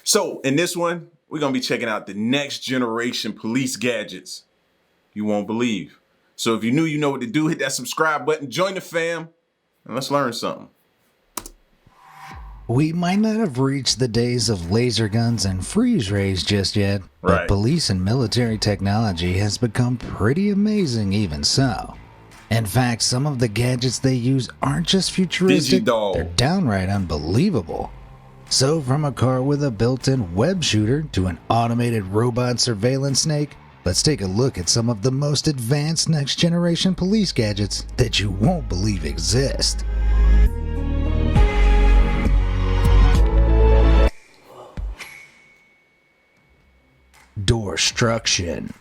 So in this one, we're going to be checking out the next generation police gadgets. You won't believe. So if you're new, you know what to do. Hit that subscribe button, join the fam, and let's learn something. We might not have reached the days of laser guns and freeze rays just yet, but police and military technology has become pretty amazing even so. In fact, some of the gadgets they use aren't just futuristic, they're downright unbelievable. So from a car with a built-in web shooter to an automated robot surveillance snake, let's take a look at some of the most advanced next-generation police gadgets that you won't believe exist. Doorstruction.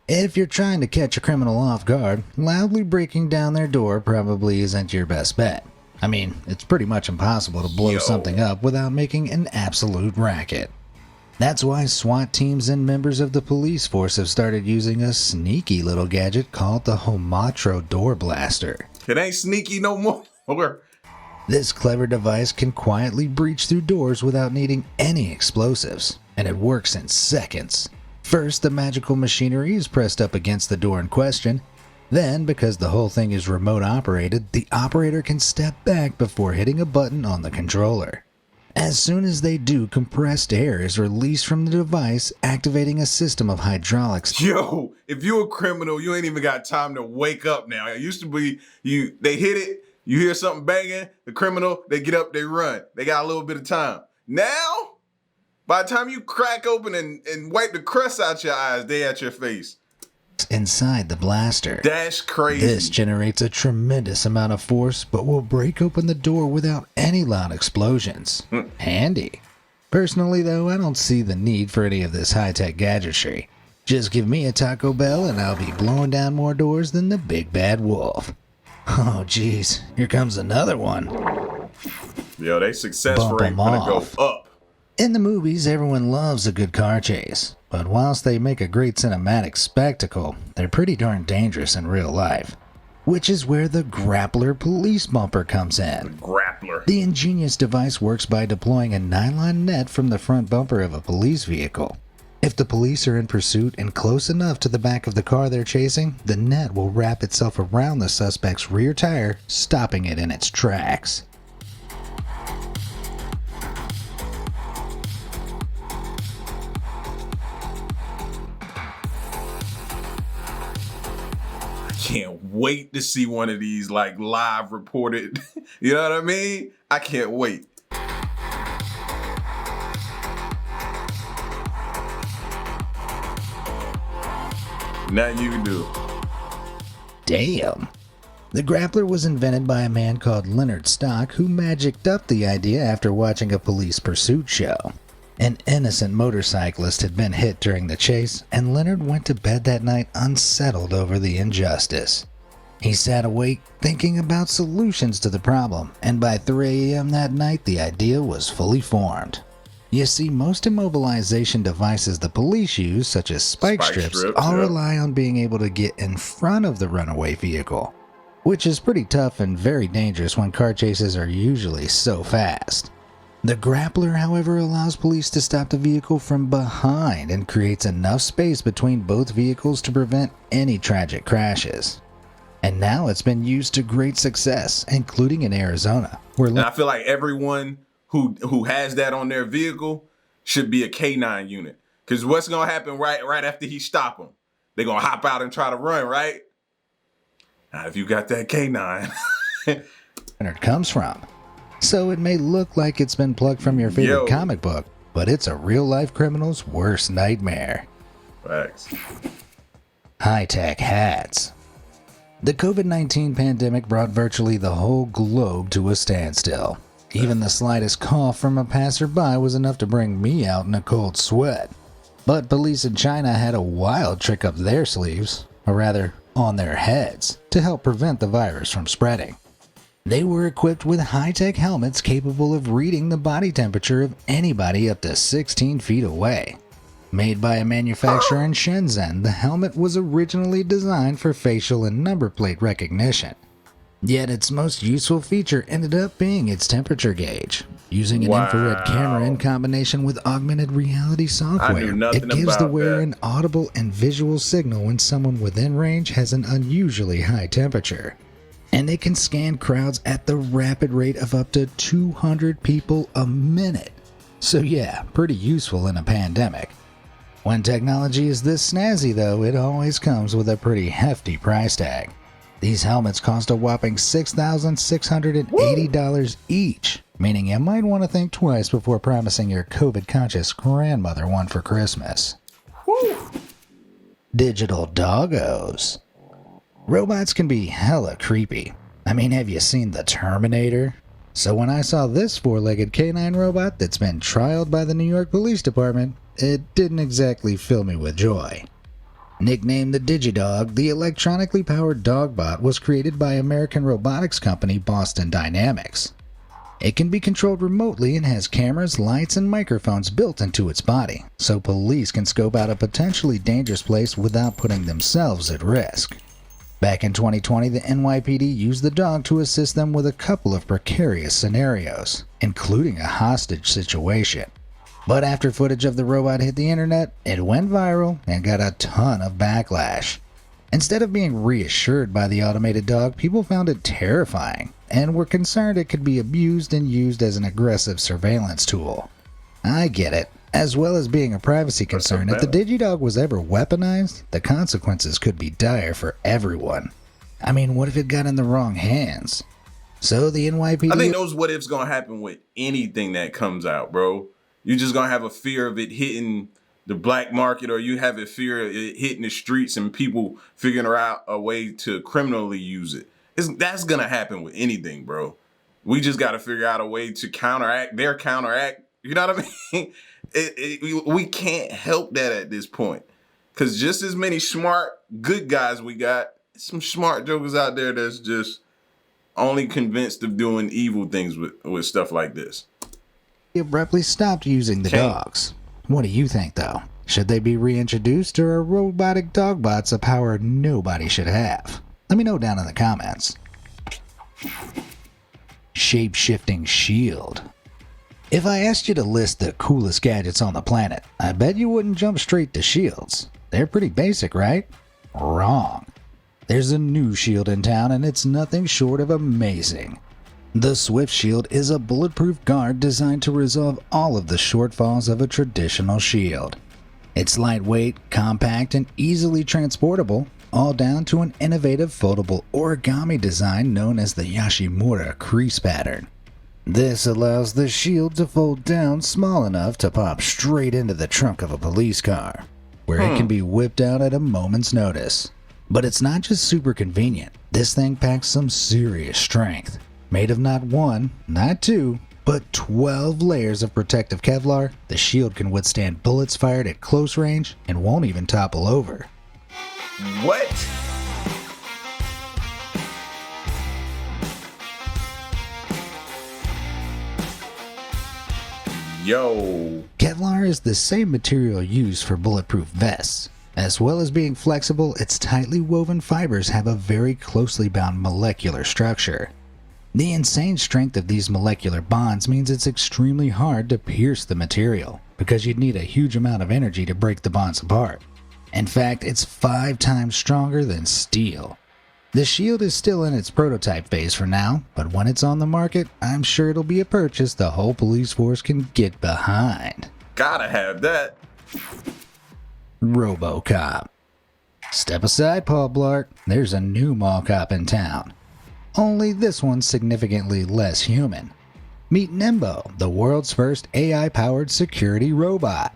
If you're trying to catch a criminal off guard, loudly breaking down their door probably isn't your best bet. I mean, it's pretty much impossible to blow something up without making an absolute racket. That's why SWAT teams and members of the police force have started using a sneaky little gadget called the Homatro Door Blaster. It ain't sneaky no more. This clever device can quietly breach through doors without needing any explosives, and it works in seconds. First, the magical machinery is pressed up against the door in question. Then, because the whole thing is remote operated, the operator can step back before hitting a button on the controller. As soon as they do, compressed air is released from the device, activating a system of hydraulics. Yo, if you're a criminal, you ain't even got time to wake up now. It used to be, they hit it, you hear something banging, the criminal, they get up, they run. They got a little bit of time. Now, by the time you crack open and wipe the crust out your eyes, they at your face. Inside the blaster. That's crazy. This generates a tremendous amount of force, but will break open the door without any loud explosions. Handy. Personally though, I don't see the need for any of this high-tech gadgetry. Just give me a Taco Bell and I'll be blowing down more doors than the big bad wolf. Oh geez, here comes another one. Yo, they success rate gonna go up. In the movies, everyone loves a good car chase, but whilst they make a great cinematic spectacle, they're pretty darn dangerous in real life. Which is where the grappler police bumper comes in. Grappler. The ingenious device works by deploying a nylon net from the front bumper of a police vehicle. If the police are in pursuit and close enough to the back of the car they're chasing, the net will wrap itself around the suspect's rear tire, stopping it in its tracks. Can't wait to see one of these like live reported. You know what I mean? I can't wait. Nothing you can do. Damn. The grappler was invented by a man called Leonard Stock who magicked up the idea after watching a police pursuit show. An innocent motorcyclist had been hit during the chase, and Leonard went to bed that night unsettled over the injustice. He sat awake thinking about solutions to the problem, and by 3 a.m. that night the idea was fully formed. You see, most immobilization devices the police use, such as spike strips, all rely on being able to get in front of the runaway vehicle, which is pretty tough and very dangerous when car chases are usually so fast. The grappler, however, allows police to stop the vehicle from behind and creates enough space between both vehicles to prevent any tragic crashes. And now it's been used to great success, including in Arizona, where and I feel like everyone who has that on their vehicle should be a K9 unit. Because what's going to happen right after he stop them? They're going to hop out and try to run, right? Now, if you got that K9. It comes from. So it may look like it's been plucked from your favorite comic book, but it's a real-life criminal's worst nightmare. Facts. High-tech hats. The COVID-19 pandemic brought virtually the whole globe to a standstill. Even the slightest cough from a passerby was enough to bring me out in a cold sweat. But police in China had a wild trick up their sleeves, or rather, on their heads, to help prevent the virus from spreading. They were equipped with high-tech helmets capable of reading the body temperature of anybody up to 16 feet away. Made by a manufacturer in Shenzhen, the helmet was originally designed for facial and number plate recognition. Yet its most useful feature ended up being its temperature gauge. Using an infrared camera in combination with augmented reality software, I knew nothing it gives the about wearer that. an audible and visual signal when someone within range has an unusually high temperature. And it can scan crowds at the rapid rate of up to 200 people a minute. So yeah, pretty useful in a pandemic. When technology is this snazzy though, it always comes with a pretty hefty price tag. These helmets cost a whopping $6,680 each, meaning you might want to think twice before promising your COVID-conscious grandmother one for Christmas. Whew. Digital doggos. Robots can be hella creepy. I mean, have you seen The Terminator? So when I saw this four-legged canine robot that's been trialed by the New York Police Department, it didn't exactly fill me with joy. Nicknamed the DigiDog, the electronically powered dogbot was created by American robotics company Boston Dynamics. It can be controlled remotely and has cameras, lights, and microphones built into its body, so police can scope out a potentially dangerous place without putting themselves at risk. Back in 2020, the NYPD used the dog to assist them with a couple of precarious scenarios, including a hostage situation. But after footage of the robot hit the internet, it went viral and got a ton of backlash. Instead of being reassured by the automated dog, people found it terrifying and were concerned it could be abused and used as an aggressive surveillance tool. I get it. As well as being a privacy concern, if the DigiDog was ever weaponized, the consequences could be dire for everyone. I mean, what if it got in the wrong hands? So the NYPD... I think those what ifs gonna happen with anything that comes out, bro. You're just gonna have a fear of it hitting the black market, or you have a fear of it hitting the streets and people figuring out a way to criminally use it. That's gonna happen with anything, bro. We just gotta figure out a way to counteract their counteract. You know what I mean? We can't help that at this point. Because just as many smart, good guys we got, some smart jokers out there that's just only convinced of doing evil things with stuff like this. abruptly stopped using the dogs. What do you think, though? Should they be reintroduced, or are robotic dogbots a power nobody should have? Let me know down in the comments. Shape-shifting shield. If I asked you to list the coolest gadgets on the planet, I bet you wouldn't jump straight to shields. They're pretty basic, right? Wrong. There's a new shield in town, and it's nothing short of amazing. The Swift Shield is a bulletproof guard designed to resolve all of the shortfalls of a traditional shield. It's lightweight, compact, and easily transportable, all down to an innovative foldable origami design known as the Yashimura crease pattern. This allows the shield to fold down small enough to pop straight into the trunk of a police car, where it can be whipped out at a moment's notice. But it's not just super convenient. This thing packs some serious strength. Made of not one, not two, but 12 layers of protective Kevlar, the shield can withstand bullets fired at close range and won't even topple over. What? Yo. Kevlar is the same material used for bulletproof vests. As well as being flexible, its tightly woven fibers have a very closely bound molecular structure. The insane strength of these molecular bonds means it's extremely hard to pierce the material, because you'd need a huge amount of energy to break the bonds apart. In fact, it's 5 times stronger than steel. The shield is still in its prototype phase for now, but when it's on the market, I'm sure it'll be a purchase the whole police force can get behind. Gotta have that. RoboCop. Step aside, Paul Blart. There's a new mall cop in town. Only this one's significantly less human. Meet Nimbo, the world's first AI-powered security robot.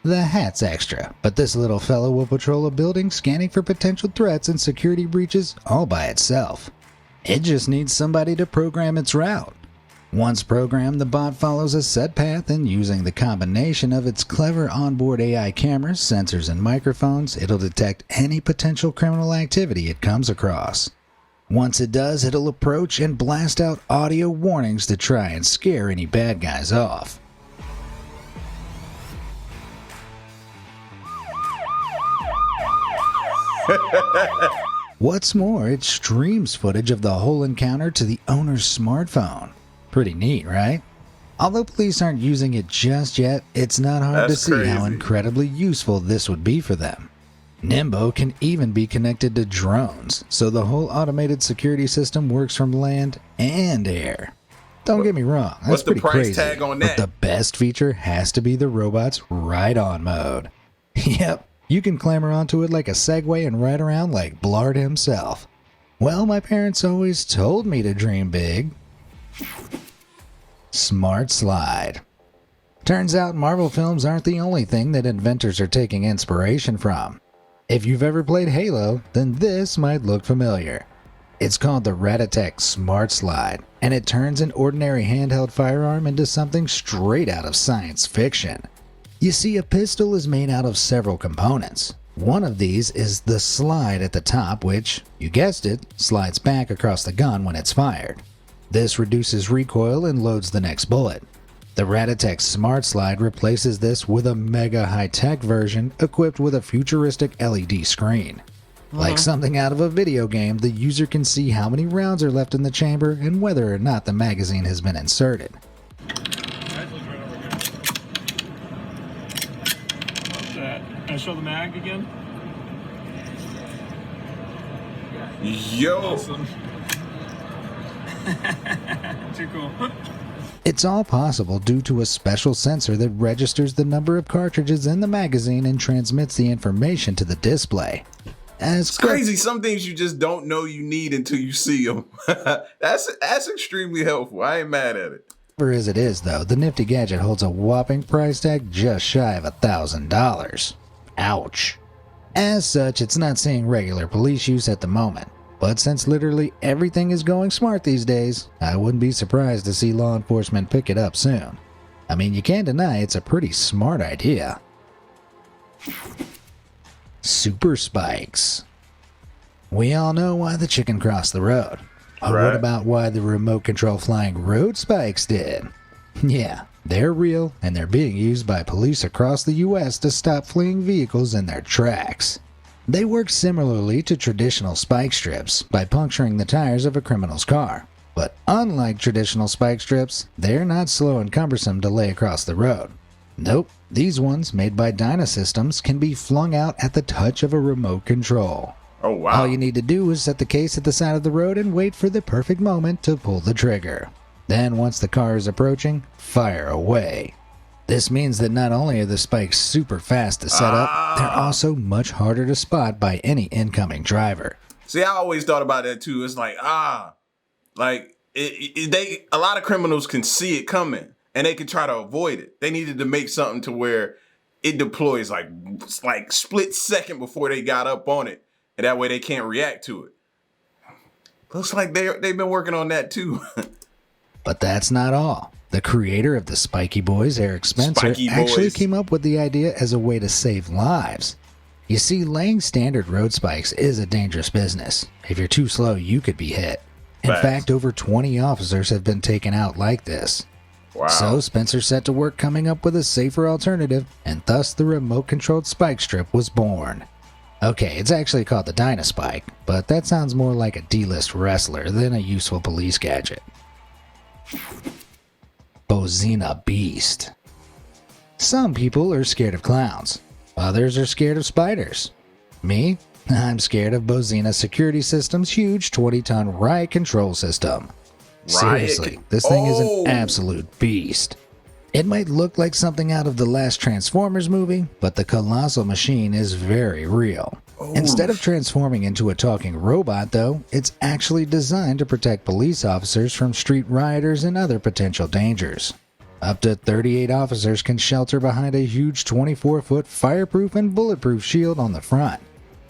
The hat's extra, but this little fellow will patrol a building scanning for potential threats and security breaches all by itself. It just needs somebody to program its route. Once programmed, the bot follows a set path, and using the combination of its clever onboard AI cameras, sensors, and microphones, it'll detect any potential criminal activity it comes across. Once it does, it'll approach and blast out audio warnings to try and scare any bad guys off. What's more, it streams footage of the whole encounter to the owner's smartphone. Pretty neat, right? Although police aren't using it just yet, it's not hard to see how incredibly useful this would be for them. Nimbo can even be connected to drones, so the whole automated security system works from land and air. Don't get me wrong, that's what's the pretty price crazy, tag on that? but the best feature has to be the robot's ride-on mode. Yep, you can clamber onto it like a Segway and ride around like Blart himself. Well, my parents always told me to dream big. Smart Slide. Turns out Marvel films aren't the only thing that inventors are taking inspiration from. If you've ever played Halo, then this might look familiar. It's called the Robotic Smart Slide, and it turns an ordinary handheld firearm into something straight out of science fiction. You see, a pistol is made out of several components. One of these is the slide at the top, which, you guessed it, slides back across the gun when it's fired. This reduces recoil and loads the next bullet. The Robotic Smart Slide replaces this with a mega high-tech version equipped with a futuristic LED screen. Like something out of a video game, the user can see how many rounds are left in the chamber and whether or not the magazine has been inserted. Can I show the mag again? Yo! Awesome. Too cool. It's all possible due to a special sensor that registers the number of cartridges in the magazine and transmits the information to the display. It's crazy. Some things you just don't know you need until you see them. That's extremely helpful. I ain't mad at it. As it is, though, the nifty gadget holds a whopping price tag just shy of $1,000. Ouch. As such, it's not seeing regular police use at the moment. But since literally everything is going smart these days, I wouldn't be surprised to see law enforcement pick it up soon. I mean, you can't deny it's a pretty smart idea. Super spikes. We all know why the chicken crossed the road. But what about why the remote control flying road spikes did? Yeah, they're real and they're being used by police across the US to stop fleeing vehicles in their tracks. They work similarly to traditional spike strips by puncturing the tires of a criminal's car. But unlike traditional spike strips, they're not slow and cumbersome to lay across the road. Nope, these ones, made by Dynasystems, can be flung out at the touch of a remote control. Oh wow. All you need to do is set the case at the side of the road and wait for the perfect moment to pull the trigger. Then once the car is approaching, fire away. This means that not only are the spikes super fast to set up, they're also much harder to spot by any incoming driver. See, I always thought about that too. It's like, a lot of criminals can see it coming and they can try to avoid it. They needed to make something to where it deploys like split second before they got up on it. And that way they can't react to it. Looks like they've been working on that too. But that's not all. The creator of the Spiky Boys, Eric Spencer, actually came up with the idea as a way to save lives. You see, laying standard road spikes is a dangerous business. If you're too slow, you could be hit. In fact, over 20 officers have been taken out like this. Wow. So Spencer set to work coming up with a safer alternative, and thus the remote-controlled spike strip was born. Okay, it's actually called the Dynaspike, but that sounds more like a D-list wrestler than a useful police gadget. Bozina Beast. Some people are scared of clowns. Others are scared of spiders. Me? I'm scared of Bozina Security System's huge 20-ton riot control system. Seriously, this thing is an absolute beast. It might look like something out of the last Transformers movie, but the colossal machine is very real. Instead of transforming into a talking robot, though, it's actually designed to protect police officers from street rioters and other potential dangers. Up to 38 officers can shelter behind a huge 24-foot fireproof and bulletproof shield on the front.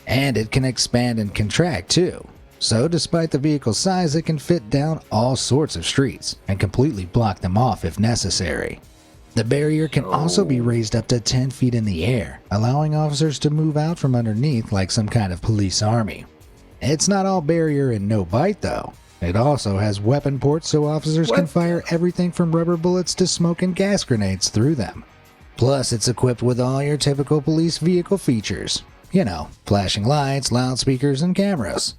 And it can expand and contract, too. So despite the vehicle's size, it can fit down all sorts of streets and completely block them off if necessary. The barrier can also be raised up to 10 feet in the air, allowing officers to move out from underneath like some kind of police army. It's not all barrier and no bite though. It also has weapon ports so officers can fire everything from rubber bullets to smoke and gas grenades through them. Plus it's equipped with all your typical police vehicle features. You know, flashing lights, loudspeakers, and cameras.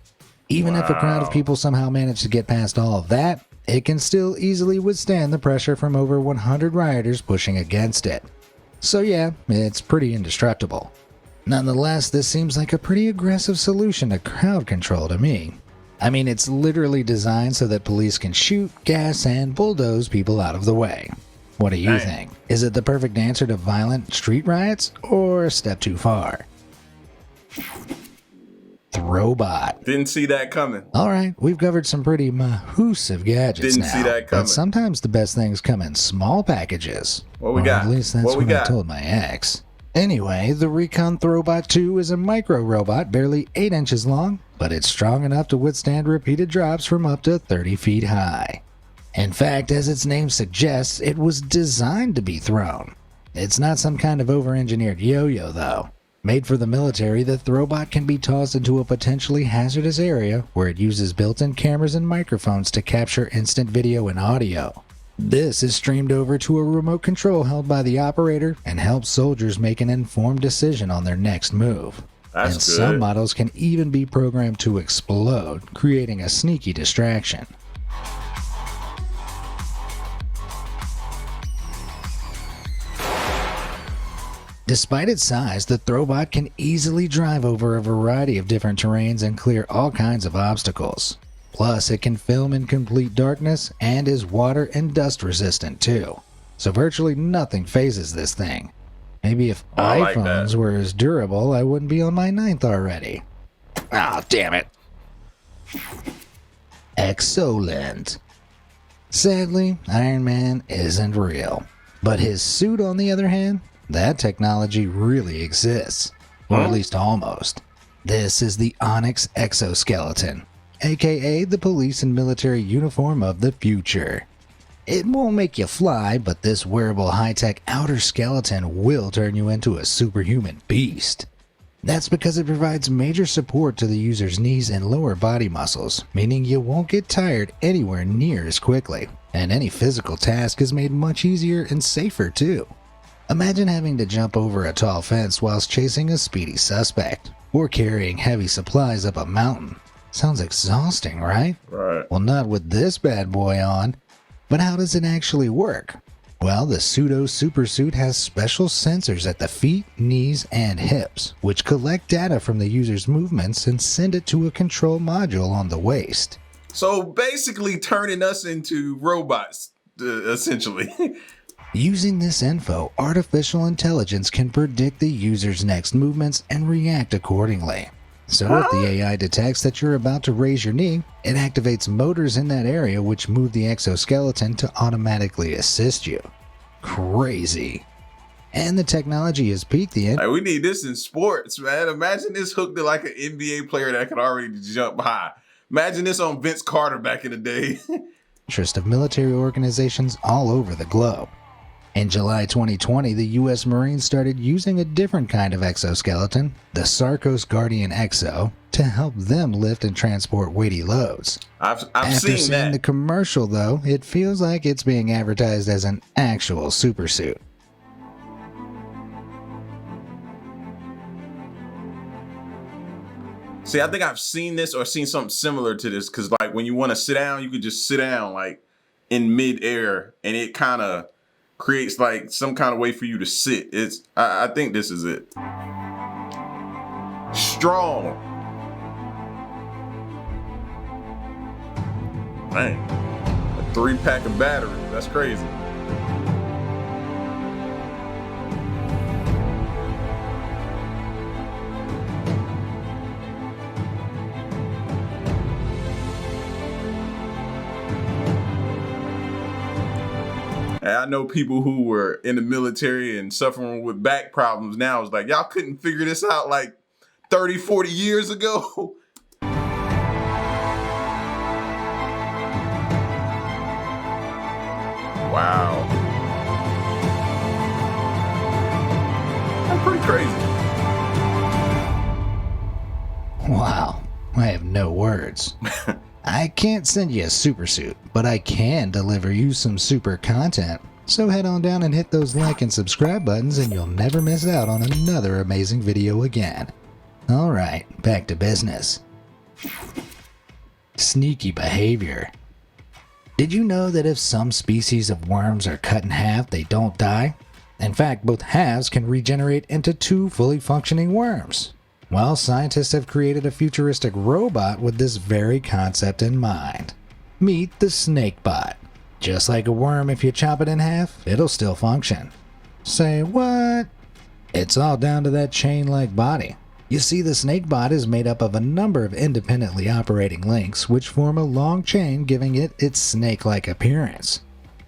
Even if a crowd of Wow. people somehow manage to get past all of that, it can still easily withstand the pressure from over 100 rioters pushing against it. So yeah, it's pretty indestructible. Nonetheless, this seems like a pretty aggressive solution to crowd control to me. I mean, it's literally designed so that police can shoot, gas, and bulldoze people out of the way. What do you Dang. think? Is it the perfect answer to violent street riots, or a step too far? Throwbot. Didn't see that coming. Alright, we've covered some pretty mahoosive gadgets Didn't now, see that coming. but sometimes the best things come in small packages. What we Or got? At least that's What we what I got? told my ex. Anyway, the Recon Throwbot 2 is a micro robot barely 8 inches long, but it's strong enough to withstand repeated drops from up to 30 feet high. In fact, as its name suggests, it was designed to be thrown. It's not some kind of over-engineered yo-yo though. Made for the military, the Throwbot can be tossed into a potentially hazardous area where it uses built-in cameras and microphones to capture instant video and audio. This is streamed over to a remote control held by the operator and helps soldiers make an informed decision on their next move. That's And good. some models can even be programmed to explode, creating a sneaky distraction. Despite its size, the Throwbot can easily drive over a variety of different terrains and clear all kinds of obstacles. Plus, it can film in complete darkness and is water and dust resistant too. So virtually nothing phases this thing. Maybe if I like iPhones that. were as durable, I wouldn't be on my 9th already. Ah, damn it. Exolent. Sadly, Iron Man isn't real. But his suit, on the other hand, that technology really exists. Or at least almost. This is the Onyx Exoskeleton, aka the police and military uniform of the future. It won't make you fly, but this wearable high-tech outer skeleton will turn you into a superhuman beast. That's because it provides major support to the user's knees and lower body muscles, meaning you won't get tired anywhere near as quickly, and any physical task is made much easier and safer too. Imagine having to jump over a tall fence whilst chasing a speedy suspect, or carrying heavy supplies up a mountain. Sounds exhausting, right? Right. Well, not with this bad boy on. But how does it actually work? Well, the pseudo supersuit has special sensors at the feet, knees, and hips, which collect data from the user's movements and send it to a control module on the waist. So basically turning us into robots, essentially. Using this info, artificial intelligence can predict the user's next movements and react accordingly. So if the AI detects that you're about to raise your knee, it activates motors in that area which move the exoskeleton to automatically assist you. Crazy. And the technology has peaked the Like, we need this in sports, man. Imagine this hooked to like an NBA player that could already jump high. Imagine this on Vince Carter back in the day. interest of military organizations all over the globe. In July 2020, the U.S. Marines started using a different kind of exoskeleton, the Sarcos Guardian Exo, to help them lift and transport weighty loads. I've After seen seeing that. the commercial, though, it feels like it's being advertised as an actual supersuit. See, I think I've seen this or seen something similar to this because, like, when you want to sit down, you could just sit down, like, in midair, and it kind of creates, like, some kind of way for you to sit. I think this is it. Strong. Man, a 3-pack of batteries. That's crazy. And I know people who were in the military and suffering with back problems now. It's like, y'all couldn't figure this out like 30, 40 years ago. Wow. That's pretty crazy. Wow, I have no words. I can't send you a supersuit, but I can deliver you some super content. So head on down and hit those like and subscribe buttons and you'll never miss out on another amazing video again. Alright, back to business. Sneaky behavior. Did you know that if some species of worms are cut in half, they don't die? In fact, both halves can regenerate into two fully functioning worms. Well, scientists have created a futuristic robot with this very concept in mind. Meet the snakebot. Just like a worm, if you chop it in half, it'll still function. Say what? It's all down to that chain-like body. You see, the snakebot is made up of a number of independently operating links which form a long chain, giving it its snake-like appearance.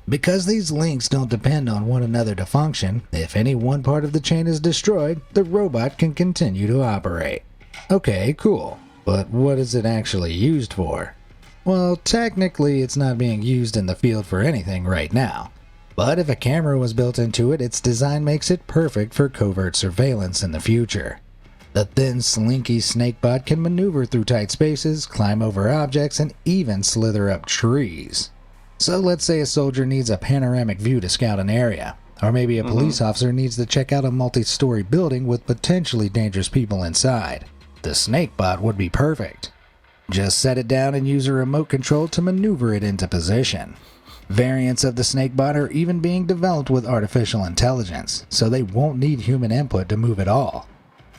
Because these links don't depend on one another to function, if any one part of the chain is destroyed, the robot can continue to operate. Okay, cool. But what is it actually used for? Well, technically it's not being used in the field for anything right now. But if a camera was built into it, its design makes it perfect for covert surveillance in the future. The thin, slinky snakebot can maneuver through tight spaces, climb over objects, and even slither up trees. So let's say a soldier needs a panoramic view to scout an area, or maybe a police officer needs to check out a multi-story building with potentially dangerous people inside. The snakebot would be perfect. Just set it down and use a remote control to maneuver it into position. Variants of the snakebot are even being developed with artificial intelligence, so they won't need human input to move at all.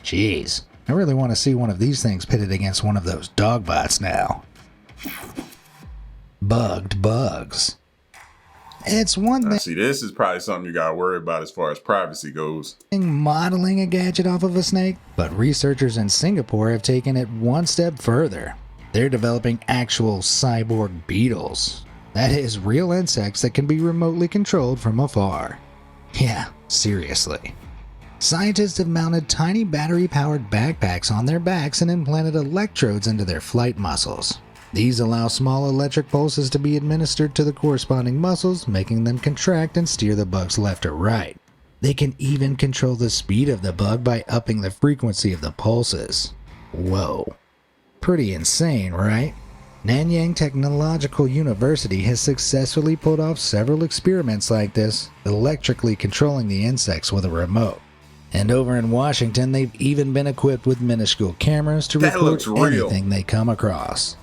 Jeez, I really want to see one of these things pitted against one of those dogbots now. Bugged bugs. It's one See, this is probably something you gotta worry about as far as privacy goes. thing modeling a gadget off of a snake, but researchers in Singapore have taken it one step further. They're developing actual cyborg beetles. That is, real insects that can be remotely controlled from afar. Yeah, seriously. Scientists have mounted tiny battery-powered backpacks on their backs and implanted electrodes into their flight muscles. These allow small electric pulses to be administered to the corresponding muscles, making them contract and steer the bugs left or right. They can even control the speed of the bug by upping the frequency of the pulses. Whoa. Pretty insane, right? Nanyang Technological University has successfully pulled off several experiments like this, electrically controlling the insects with a remote. And over in Washington, they've even been equipped with minuscule cameras to record anything they come across.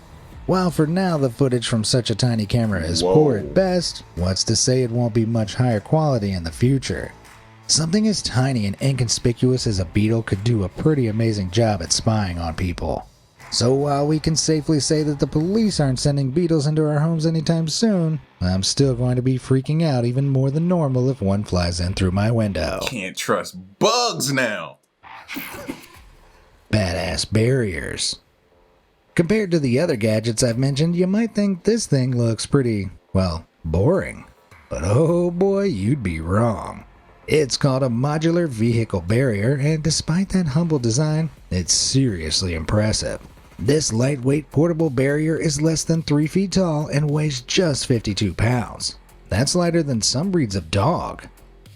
While for now the footage from such a tiny camera is poor at best, what's to say it won't be much higher quality in the future? Something as tiny and inconspicuous as a beetle could do a pretty amazing job at spying on people. So while we can safely say that the police aren't sending beetles into our homes anytime soon, I'm still going to be freaking out even more than normal if one flies in through my window. Can't trust bugs now. Badass barriers. Compared to the other gadgets I've mentioned, you might think this thing looks pretty, well, boring. But oh boy, you'd be wrong. It's called a modular vehicle barrier, and despite that humble design, it's seriously impressive. This lightweight portable barrier is less than 3 feet tall and weighs just 52 pounds. That's lighter than some breeds of dog.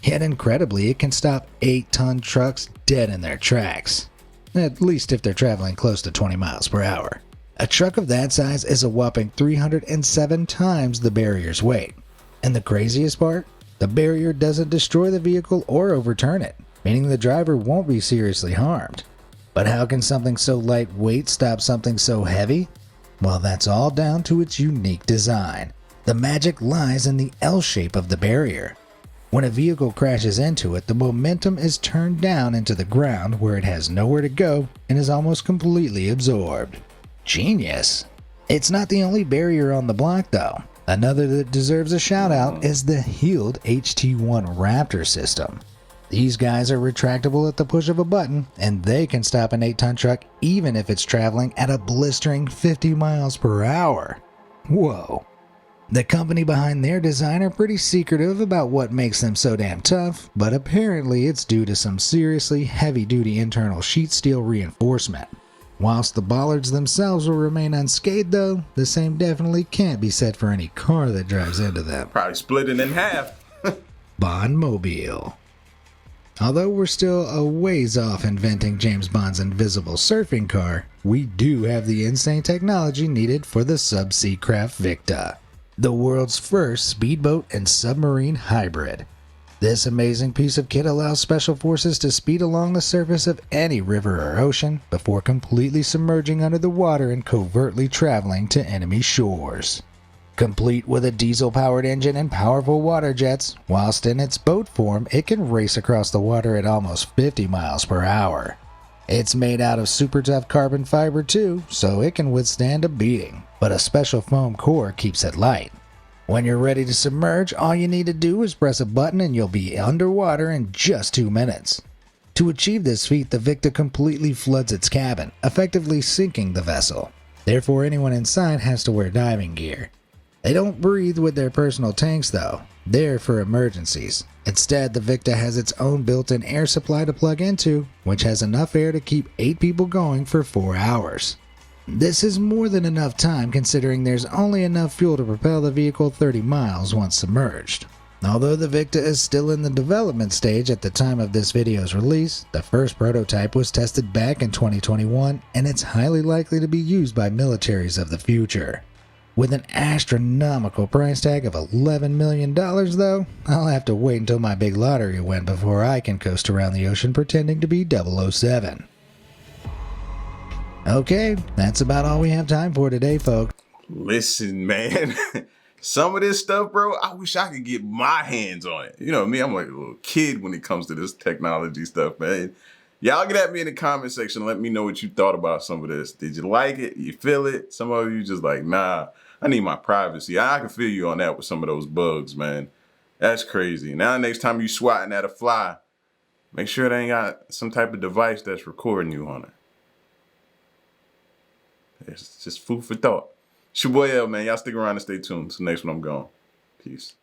Yet incredibly, it can stop 8-ton trucks dead in their tracks. At least if they're traveling close to 20 miles per hour. A truck of that size is a whopping 307 times the barrier's weight. And the craziest part? The barrier doesn't destroy the vehicle or overturn it, meaning the driver won't be seriously harmed. But how can something so lightweight stop something so heavy? Well, that's all down to its unique design. The magic lies in the L shape of the barrier. When a vehicle crashes into it, the momentum is turned down into the ground where it has nowhere to go and is almost completely absorbed. Genius! It's not the only barrier on the block though. Another that deserves a shout out is the Healed HT1 Raptor system. These guys are retractable at the push of a button, and they can stop an 8-ton truck even if it's traveling at a blistering 50 miles per hour. Whoa. The company behind their design are pretty secretive about what makes them so damn tough, but apparently it's due to some seriously heavy-duty internal sheet steel reinforcement. Whilst the bollards themselves will remain unscathed though, the same definitely can't be said for any car that drives into them. Probably split it in half. Bondmobile. Although we're still a ways off inventing James Bond's invisible surfing car, we do have the insane technology needed for the Subsea craft Victa, the world's first speedboat and submarine hybrid. This amazing piece of kit allows special forces to speed along the surface of any river or ocean before completely submerging under the water and covertly traveling to enemy shores. Complete with a diesel-powered engine and powerful water jets, whilst in its boat form, it can race across the water at almost 50 miles per hour. It's made out of super tough carbon fiber too, so it can withstand a beating, but a special foam core keeps it light. When you're ready to submerge, all you need to do is press a button and you'll be underwater in just 2 minutes. To achieve this feat, the Victa completely floods its cabin, effectively sinking the vessel. Therefore, anyone inside has to wear diving gear. They don't breathe with their personal tanks though. They're for emergencies. Instead, the Victa has its own built-in air supply to plug into, which has enough air to keep 8 people going for 4 hours. This is more than enough time considering there's only enough fuel to propel the vehicle 30 miles once submerged. Although the Victa is still in the development stage at the time of this video's release, the first prototype was tested back in 2021 and it's highly likely to be used by militaries of the future. With an astronomical price tag of $11 million though, I'll have to wait until my big lottery win before I can coast around the ocean pretending to be 007. Okay, that's about all we have time for today, folks. Listen, man. Some of this stuff, bro, I wish I could get my hands on it. You know me, I'm like a little kid when it comes to this technology stuff, man. Y'all get at me in the comment section. Let me know what you thought about some of this. Did you like it? You feel it? Some of you just like, nah, I need my privacy. I can feel you on that with some of those bugs, man. That's crazy. Now, next time you swatting at a fly, make sure they ain't got some type of device that's recording you on it. It's just food for thought. It's your boy L, man. Y'all stick around and stay tuned. Till next one, I'm gone. Peace.